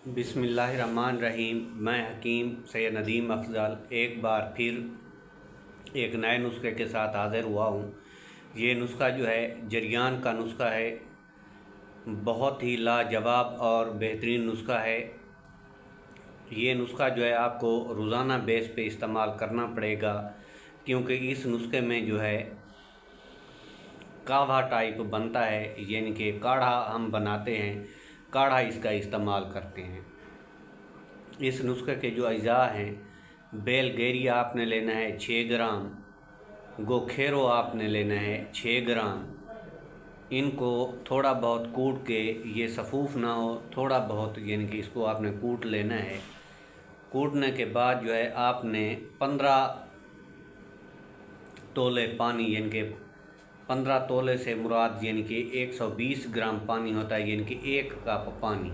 बिस्मिल्लाहिर्रहमानिर्रहीम। मैं हकीम सैयद नदीम अफजल एक बार फिर एक नए नुस्खे के साथ हाज़िर हुआ हूँ। ये नुस्खा जो है जरियान का नुस्खा है। बहुत ही लाजवाब और बेहतरीन नुस्खा है। ये नुस्खा जो है आपको रोज़ाना बेस पे इस्तेमाल करना पड़ेगा, क्योंकि इस नुस्खे में जो है काढ़ा टाइप बनता है, यानी कि काढ़ा हम बनाते हैं, काढ़ा इसका इस्तेमाल करते हैं। इस नुस्खे के जो अज्जा हैं, बेलगेरिया आपने लेना है 6 ग्राम, गोखेरो आपने लेना है 6 ग्राम। इनको थोड़ा बहुत कूट के, ये सफ़ूफ़ ना हो, थोड़ा बहुत यानी कि इसको आपने कूट लेना है। कूटने के बाद जो है आपने 15 तोले पानी, यानी कि 15 तोले से मुराद यानी कि 120 ग्राम पानी होता है, यानी कि 1 कप पानी।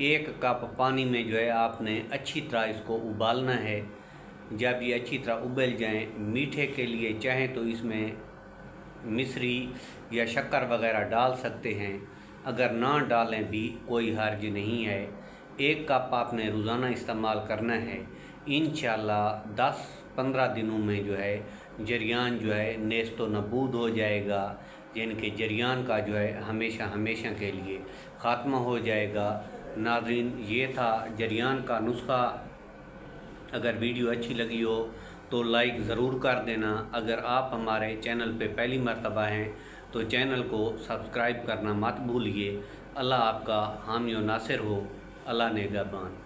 1 कप पानी में जो है आपने अच्छी तरह इसको उबालना है। जब ये अच्छी तरह उबल जाएं, मीठे के लिए चाहें तो इसमें मिश्री या शक्कर वगैरह डाल सकते हैं, अगर ना डालें भी कोई हर्ज नहीं है। 1 कप आपने रोज़ाना इस्तेमाल करना है। इंशाअल्लाह 10-15 दिनों में जो है जरियान जो है नेस्तो नबूद हो जाएगा, यानी कि जरियान का जो है हमेशा हमेशा के लिए ख़ात्मा हो जाएगा। नाज़रीन, ये था जरियान का नुस्खा। अगर वीडियो अच्छी लगी हो तो लाइक ज़रूर कर देना। अगर आप हमारे चैनल पे पहली मर्तबा हैं तो चैनल को सब्सक्राइब करना मत भूलिए। अल्लाह आपका हामी और नासिर हो। अल्लाह नेगहबान।